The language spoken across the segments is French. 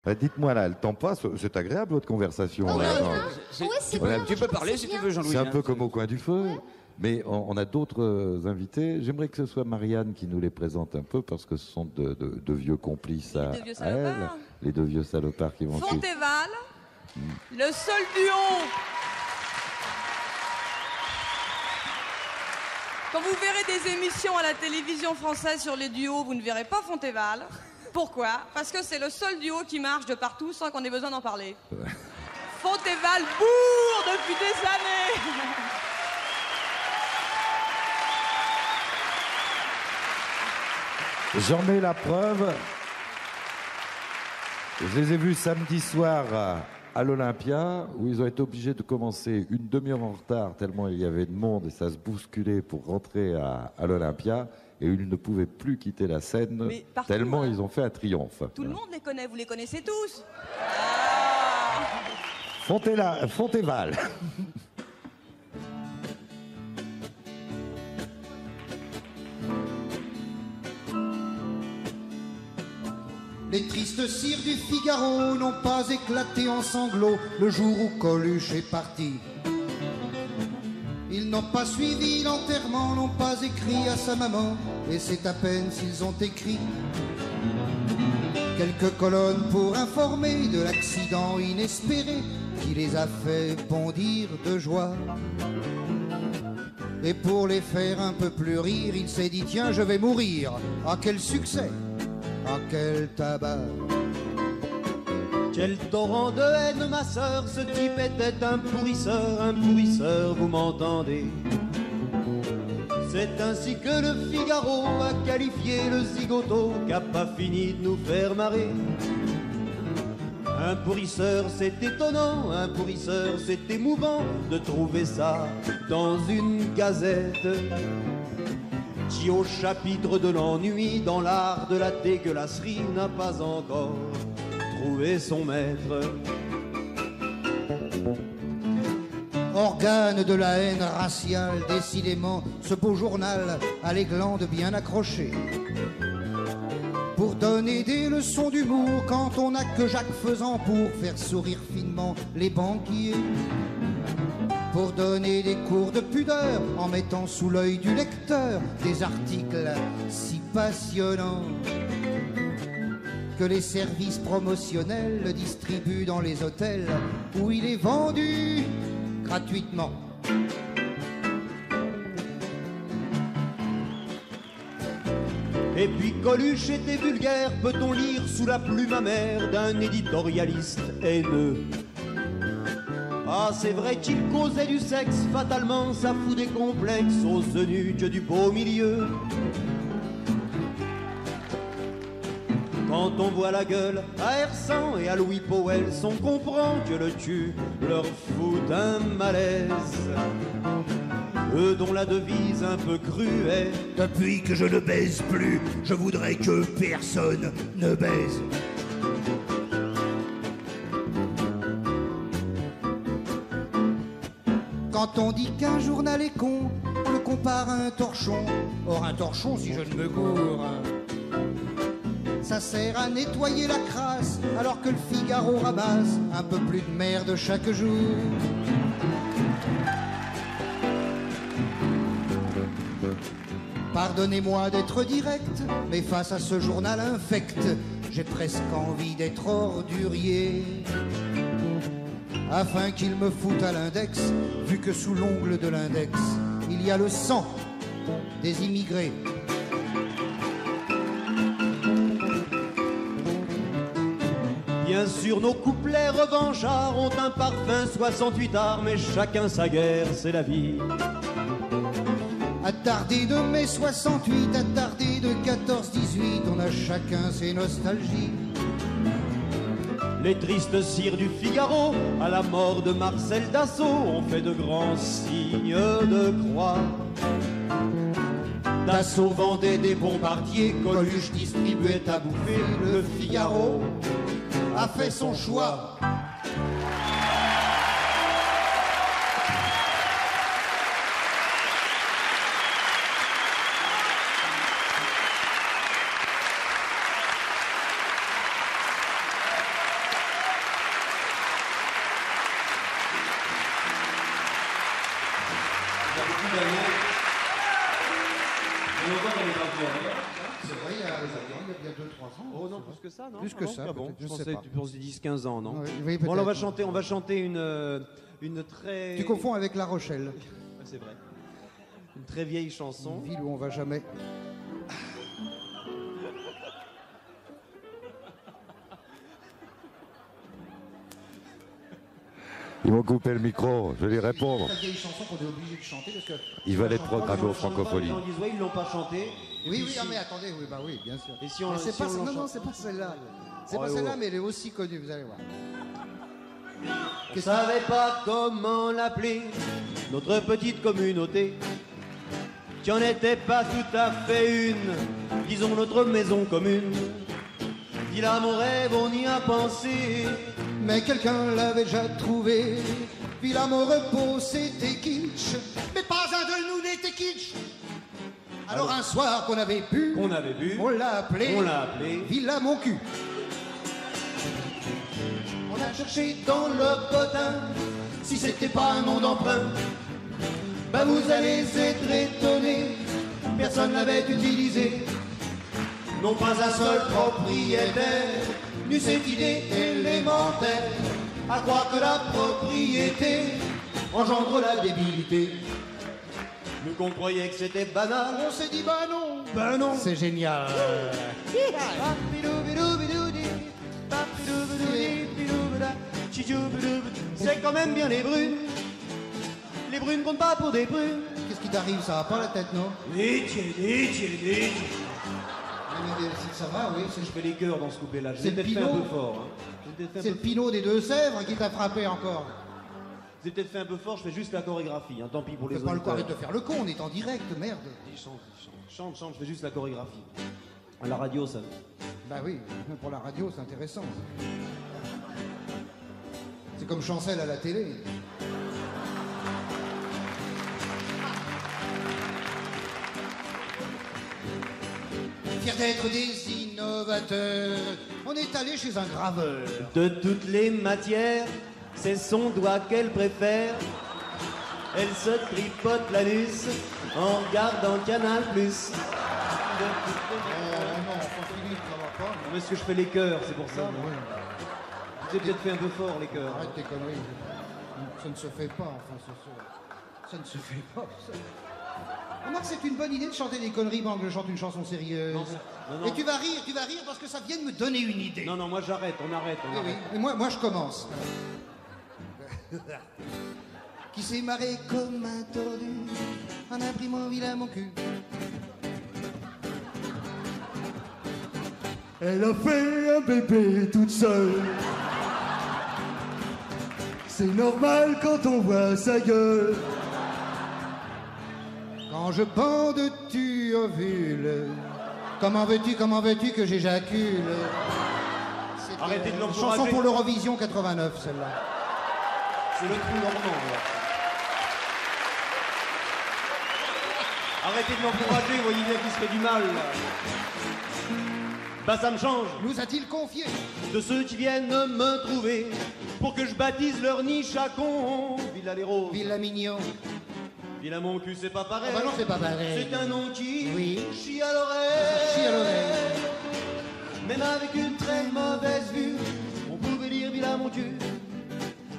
Bah, dites-moi là, le temps passe, c'est agréable votre conversation. Oh, là, oui, non oui, c'est Ouais, bien. Tu peux parler si tu veux, Jean-Louis. C'est un peu comme au coin du feu. Mais on a d'autres invités. J'aimerais que ce soit Marianne qui nous les présente un peu parce que ce sont de vieux complices à, Les deux vieux à elle. salopards. Les deux vieux salopards qui vont suivre. Fontéval, le seul duo. Quand vous verrez des émissions à la télévision française sur les duos, vous ne verrez pas Fontéval. Pourquoi? Parce que c'est le seul duo qui marche de partout sans qu'on ait besoin d'en parler. Fontéval bourre depuis des années. J'en ai la preuve. Je les ai vus samedi soir à l'Olympia, où ils ont été obligés de commencer une demi-heure en retard, tellement il y avait de monde et ça se bousculait pour rentrer à l'Olympia. Et ils ne pouvaient plus quitter la scène, Mais partout, tellement hein. ils ont fait un triomphe. Tout le monde les connaît, vous les connaissez tous. Fontéval. Les tristes cires du Figaro n'ont pas éclaté en sanglots le jour où Coluche est parti. Ils n'ont pas suivi l'enterrement, n'ont pas écrit à sa maman, et c'est à peine s'ils ont écrit quelques colonnes pour informer de l'accident inespéré qui les a fait bondir de joie. Et pour les faire un peu plus rire, il s'est dit tiens, je vais mourir. Ah, quel succès! Ah, quel tabac! Quel torrent de haine, ma sœur, ce type était un pourrisseur, vous m'entendez? C'est ainsi que le Figaro a qualifié le zigoto qui a pas fini de nous faire marrer. Un pourrisseur, c'est étonnant, un pourrisseur, c'est émouvant de trouver ça dans une gazette qui, au chapitre de l'ennui, dans l'art de la dégueulasserie, n'a pas encore trouvé son maître. Organe de la haine raciale, décidément, ce beau journal a les glandes bien accrochées. Pour donner des leçons d'humour quand on n'a que Jacques Faisant pour faire sourire finement les banquiers. Pour donner des cours de pudeur en mettant sous l'œil du lecteur des articles si passionnants que les services promotionnels le distribuent dans les hôtels où il est vendu gratuitement. Et puis Coluche était vulgaire, peut-on lire sous la plume amère d'un éditorialiste haineux. Ah, c'est vrai qu'il causait du sexe, fatalement ça fout des complexes aux eunuques du beau milieu. Quand on voit la gueule à Hersan et à Louis Powell, on comprend que le cul leur fout un malaise. Eux dont la devise un peu crue est « Depuis que je ne baise plus, je voudrais que personne ne baise ». Quand on dit qu'un journal est con, on le compare à un torchon. Or un torchon, si je ne me gourre, ça sert à nettoyer la crasse, alors que le Figaro ramasse un peu plus de merde chaque jour. Pardonnez-moi d'être direct, mais face à ce journal infect, j'ai presque envie d'être ordurier. Afin qu'il me foute à l'index, vu que sous l'ongle de l'index, il y a le sang des immigrés. Bien sûr, nos couplets revanchards ont un parfum 68 arts, mais chacun sa guerre, c'est la vie. Attardé de mai 68, attardé de 14-18, on a chacun ses nostalgies. Les tristes cires du Figaro, à la mort de Marcel Dassault, ont fait de grands signes de croix. Dassault vendait des bombardiers, Coluche distribuait à bouffer, le Figaro a fait son choix. Oh non, plus que ça, non? Plus que ça, Ah bon, peut-être, je je sais pensais pas. tu penses 10-15 ans, non? Oui, Bon, alors peut-être. on va chanter une très... Tu confonds avec La Rochelle, Ah, c'est vrai. Une très vieille chanson. une ville où on va jamais. Ils m'ont coupé le micro, je vais lui répondre. Une vieille chanson qu'on est obligé de chanter parce que. Il va être On programmé au Francophonie. Les gens disent, ouais, ils l'ont pas chanté. Oui, oui, ah, mais attendez, oui, bah oui, bien sûr. Et si on, Mais c'est si pas, on non, l'en non, chante- c'est pas celle-là. C'est Oh, pas oh. celle-là, mais elle est aussi connue, vous allez voir. On savait pas comment l'appeler, notre petite communauté, qui en était pas tout à fait une, disons notre maison commune. Dis là mon rêve, on y a pensé. Mais quelqu'un l'avait déjà trouvé. Villa mon repos, c'était kitsch. Mais pas un de nous n'était kitsch. Alors un soir qu'on avait bu, Qu'on avait bu, on l'a appelé Villa mon cul. On a cherché dans le potin si c'était pas un nom d'emprunt. Bah vous allez être étonnés, personne l'avait utilisé. Non pas un seul propriétaire n'eut cette idée élémentaire, à croire que la propriété engendre la débilité. Nous qu'on croyait que c'était banal, On s'est dit bah non, ben non. c'est génial. C'est quand même bien les brunes. Les brunes comptent pas pour des brunes. Qu'est-ce qui t'arrive, ça va pas la tête, non? Mais si Ça va, oui. je fais les chœurs dans ce couplet-là. Je C'est l'ai le peut-être fait un Pinot. peu fort. Hein. J'ai peut-être fait un C'est le peu- Pinot des Deux-Sèvres qui t'a frappé encore. j'ai peut-être fait un peu fort, je fais juste la chorégraphie. Hein. Tant pis pour les Fais pas le auditeurs. arrête de faire le con, on est en direct, merde. Chante, je fais juste la chorégraphie. À la radio, ça. Bah oui, même pour la radio, c'est intéressant. C'est comme Chancel à la télé. Fier d'être des innovateurs, on est allé chez un graveur. De toutes les matières, c'est son doigt qu'elle préfère. Elle se tripote l'anus en regardant Canal+. Oh non, Philippe, ça va pas. Mais est-ce que je fais les chœurs, c'est pour ça. Oui. J'ai peut-être fait un peu fort les chœurs. Arrête tes conneries. Ça ne se fait pas, enfin, ça ne se fait pas. Remarque, c'est une bonne idée de chanter des conneries pendant que je chante une chanson sérieuse. Non, non. Et tu vas rire parce que ça vient de me donner une idée. Non, moi j'arrête, on arrête. Oui, oui. Et moi je commence. Qui s'est marré comme un tordu en imprimant Villa mon cul. Elle a fait un bébé toute seule. C'est normal quand on voit sa gueule. Quand je bande tu ovule. Comment veux-tu que j'éjacule? C'était Arrêtez de une l'encourager. chanson pour l'Eurovision 89, celle-là. C'est le trou normand. là. Arrêtez de l'encourager, vous voyez bien qu'il se fait du mal. Là. Bah ça me change Nous a-t-il confié? de ceux qui viennent me trouver pour que je baptise leur nid chacon. Villa les Roses, Villa Mignon. Villa mon cul, c'est pas pareil. Ah bah non, c'est pas pareil. C'est un nom qui Oui. chie à l'oreille. Chie à l'oreille. Même avec une très mauvaise vue, on pouvait dire Villa mon cul.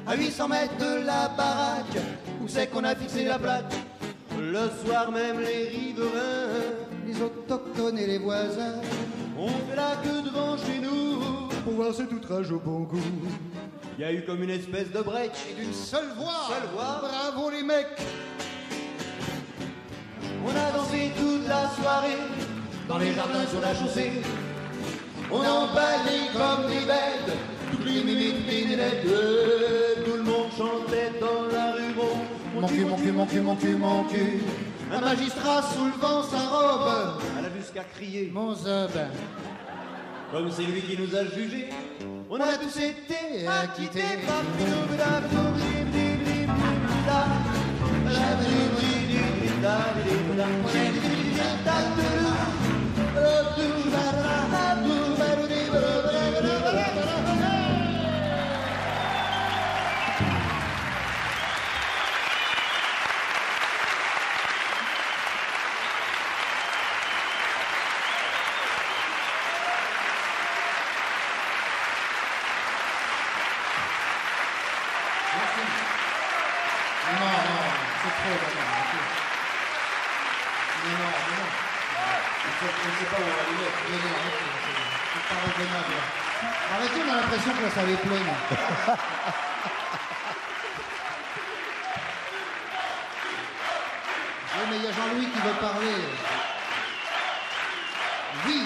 À 800 mètres de la baraque, où c'est qu'on a fixé la plaque. Le soir même les riverains Les autochtones et les voisins. ont fait la queue devant chez nous. Pour voir cet outrage au bon goût. Il y a eu comme une espèce de break. Et d'une seule voix. Seule voix. Bravo les mecs. On a dansé toute la soirée dans les jardins sur la chaussée. On emballait comme des bêtes toutes les mimiques des lettres. Tout le monde chantait dans la rue. Mon cul, mon cul, mon cul, mon cul, mon cul. Un magistrat soulevant sa robe. Elle a jusqu'à crier. Mon zob. Comme c'est lui qui nous a jugés, on a tous été acquittés. c'est trop, non. Je ne sais pas où on va les mettre. C'est pas raisonnable. Arrêtez, on a l'impression que la salle est pleine. Oui, mais il y a Jean-Louis qui veut parler. Oui.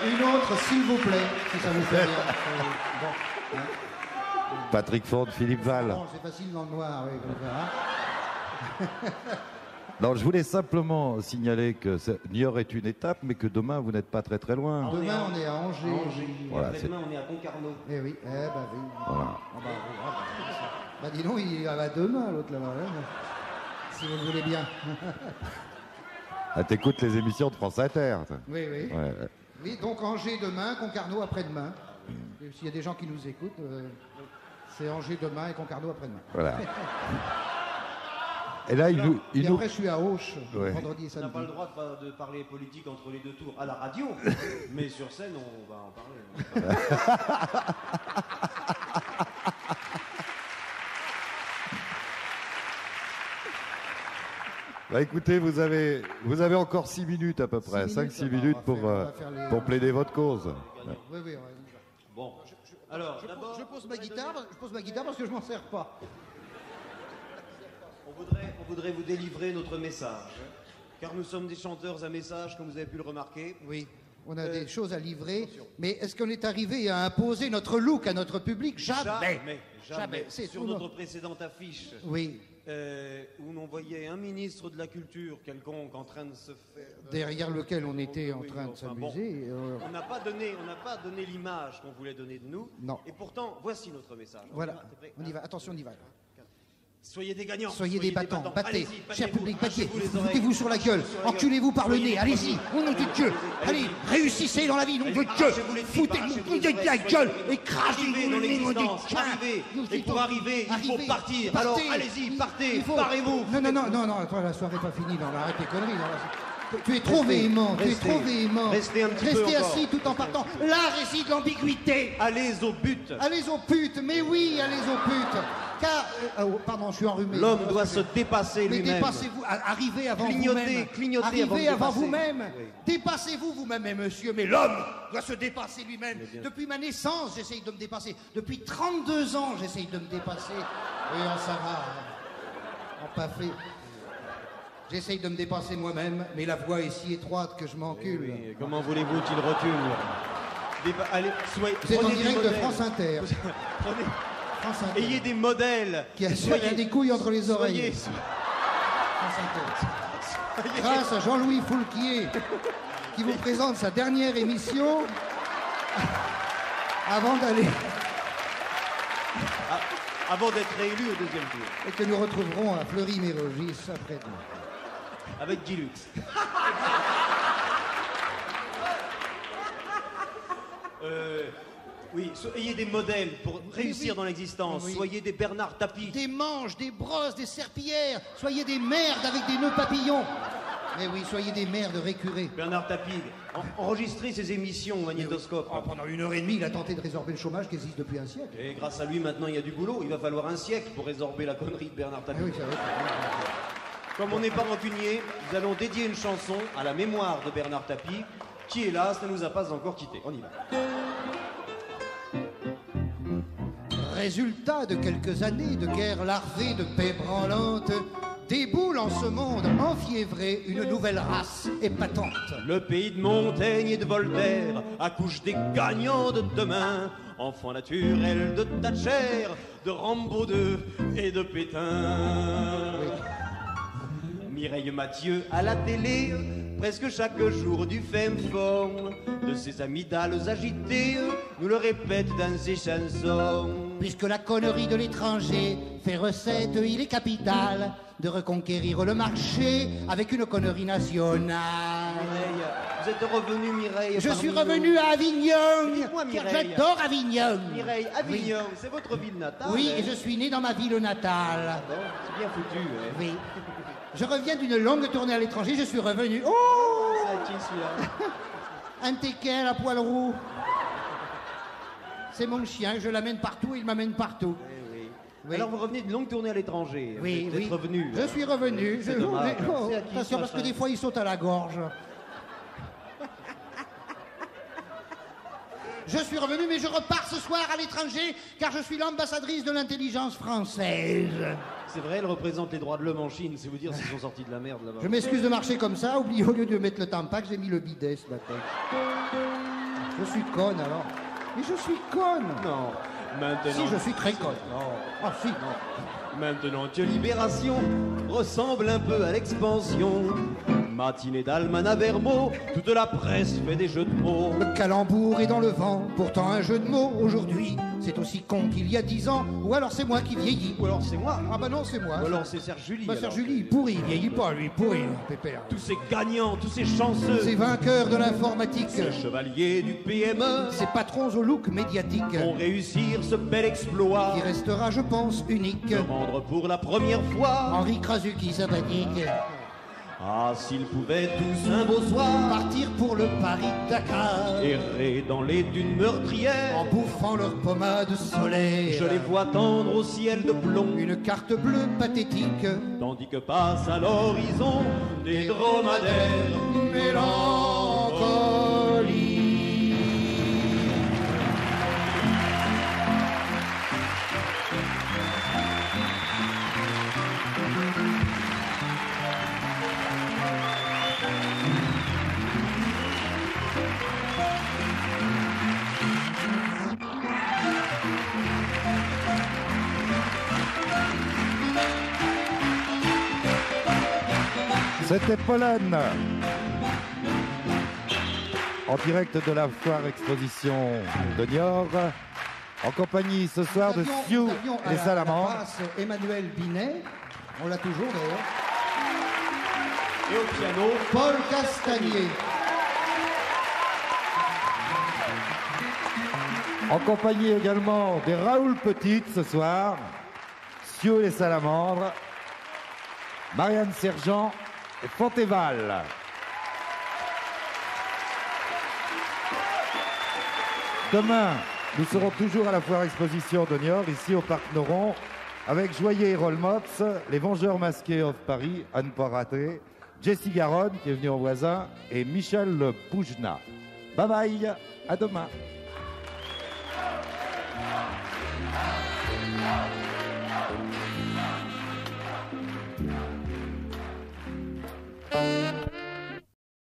Une autre, s'il vous plaît, si ça vous fait bien. Patrick Ford, Philippe Val. Bon, c'est facile dans le noir, oui, comme ça. Non, je voulais simplement signaler que Niort est une étape, mais que demain, vous n'êtes pas très très loin. Demain, on est à Angers. Voilà, Après-demain, on est à Concarneau. Eh oui, oui. Voilà. Bah dis donc, il va demain, l'autre là-bas. Si vous le voulez bien. Ah, t'écoutes les émissions de France Inter. toi. Oui. Ouais. Oui, donc Angers demain, Concarneau après-demain. Et s'il y a des gens qui nous écoutent, c'est Angers demain et Concarneau après-demain. Voilà. Et là, il Et nous... après, je suis à Auch, Ouais. vendredi et On n'a samedi. pas le droit de parler politique entre les deux tours à la radio, mais sur scène, on va en parler. Bah écoutez, vous avez encore 6 minutes à peu près, 6 5-6 minutes, minutes on va faire les- pour plaider votre cause. Oui, on y va. Bon, alors, d'abord, Je pose ma guitare parce que je m'en sers pas. on voudrait vous délivrer notre message, car nous sommes des chanteurs à message, comme vous avez pu le remarquer. Oui, on a des choses à livrer, mais est-ce qu'on est arrivé à imposer notre look à notre public? Jamais. Jamais. C'est Sur tout, notre non. précédente affiche, Oui, où l'on voyait un ministre de la Culture quelconque en train de se faire... derrière lequel on était en Oui, train de enfin, bon. s'amuser. On n'a pas donné l'image qu'on voulait donner de nous. Non. Et pourtant, voici notre message. Voilà, T'es prêt on y va, attention, on y va. Soyez des gagnants. Soyez des battants, battez, Allez-y, cher battez-vous, public, battez, arrachez-vous les oreilles, foutez-vous sur la gueule, arrachez-vous sur la enculez-vous par le Soyez nez, les allez-y, premiers. au nom de Dieu, allez, réussissez dans la vie, nom de Dieu, Arrachez-vous les tripes, foutez-vous arrachez-vous de les la oreilles, gueule, soyez- écrasez-vous Arrivez dans le nez, nom de Dieu, l'existence, arrivez. nous Et pour arriver, il faut partir. Alors, allez-y, partez, barrez-vous. Non, attends, la soirée n'est pas finie, non, arrête tes conneries, non, tu es trop véhément, Restez un petit peu Restez encore. assis tout en partant, là réside l'ambiguïté. Allez au but. Allez aux putes, mais oui, allez aux putes. Car, pardon, je suis enrhumé. L'homme doit se dépasser Mais lui-même. dépassez-vous, arrivez avant Clignotez, vous-même. clignotez Arrivez avant de avant dépasser. vous-même. Oui. Dépassez-vous vous-même, monsieur. Mais l'homme doit se dépasser lui-même. Depuis ma naissance, j'essaye de me dépasser. Depuis 32 ans, j'essaye de me dépasser. Oui, ça va. En pas fait. J'essaye de me dépasser moi-même, mais la voie est si étroite que je m'encule. Oui, comment voulez-vous qu'il recule Allez, Vous êtes en prenez des direct de modèles. France Inter. Prenez- France Inter. Ayez des modèles. Qui a des couilles entre les oreilles. Soyez, France Inter. Grâce à Jean-Louis Foulquier, qui vous présente sa dernière émission avant d'aller, avant d'être réélu au deuxième tour, et que nous retrouverons à Fleury-Mérogis après-demain. avec Guy Lux. Oui, ayez des modèles pour réussir dans l'existence. Oui. Soyez des Bernard Tapie. Des manches, des brosses, des serpillères, soyez des merdes avec des nœuds papillons. Mais oui, soyez des merdes récurées. Bernard Tapie, enregistrez ses émissions au magnétoscope. Pendant 1h30, il a tenté de résorber le chômage qui existe depuis un siècle. Et grâce à lui, maintenant, il y a du boulot. Il va falloir un siècle pour résorber la connerie de Bernard Ah Tapie. oui, c'est vrai. Comme on n'est pas rancunier, nous allons dédier une chanson à la mémoire de Bernard Tapie, qui, hélas, ne nous a pas encore quittés. On y va. Résultat de quelques années de guerre larvée, de paix branlante, déboule en ce monde enfiévré une nouvelle race épatante. Le pays de Montaigne et de Voltaire accouche des gagnants de demain, enfants naturels de Thatcher, de Rambaud II et de Pétain. Mireille Mathieu à la télé, presque chaque jour du femme fond, de ses amygdales agitées, nous le répète dans ses chansons. Puisque la connerie de l'étranger fait recette, il est capital de reconquérir le marché avec une connerie nationale. Mireille, vous êtes revenue, Mireille. Je parmi suis nous. revenu à Avignon, Dites-moi, car Mireille. j'adore Avignon. Mireille, Avignon, c'est votre ville natale. Oui, hein et je suis né dans ma ville natale. Bon, c'est bien foutu. Hein. Oui. Je reviens d'une longue tournée à l'étranger, je suis revenu. Oh, Ça a qui celui-là? un teckel à poil roux. C'est mon chien, je l'amène partout, il m'amène partout. Oui, oui. Oui. Alors vous revenez d'une longue tournée à l'étranger. Oui, Vous êtes oui. revenu. Je suis revenu. C'est dommage. C'est à qui, Attention, ce parce que machin des fois, il saute à la gorge. Je suis revenu, mais je repars ce soir à l'étranger, car je suis l'ambassadrice de l'intelligence française. C'est vrai, elle représente les droits de l'homme en Chine. C'est vous dire s'ils sont sortis de la merde là-bas. Je m'excuse de marcher comme ça, oubliez au lieu de mettre le tampac, j'ai mis le bidet ce matin. Je suis conne alors. Mais je suis conne. Non. Maintenant. Si, je suis très conne. Non. Ah si. Maintenant que Libération ressemble un peu à l'expansion. Matinée d'Almanach Vermo, toute la presse fait des jeux de mots. Le calembour est dans le vent, pourtant un jeu de mots aujourd'hui. C'est aussi con qu'il y a 10 ans, ou alors c'est moi qui vieillis. Ou alors c'est moi. Ah bah non, c'est moi. Ou alors c'est Serge Julie. Bah Serge alors. Julie, pourri, il vieillit pas lui, pourri, pépère. Tous ces gagnants, tous ces chanceux. Ces vainqueurs de l'informatique, Ces chevaliers du PME. ces patrons au look médiatique, Vont réussir ce bel exploit. qui restera, je pense, unique. De rendre pour la première fois. Henri Krasuki sympathique, Ah, s'ils pouvaient tous un beau soir partir pour le Paris-Dakar, errer dans les dunes meurtrières. en bouffant leur pommade solaire. Je les vois tendre au ciel de plomb, Une carte bleue pathétique, tandis que passent à l'horizon des dromadaires. mélancolie. C'était Pollen. En direct de la foire exposition de Niort. En compagnie ce soir de Sioux Nous avions à les la Salamandres. basse Emmanuel Binet, on l'a toujours d'ailleurs, Et au piano, Paul Castagnier. En compagnie également des Raoul Petite ce soir. Sioux les Salamandres. Marianne Sergent et Fontéval. Demain, nous serons toujours à la foire exposition de Niort, ici au Parc Noron, avec Joyer et Rollmops, les Vengeurs masqués of Paris, à ne pas rater, Jessie Garonne, qui est venue en voisin, et Michel Poujna. Bye bye, à demain.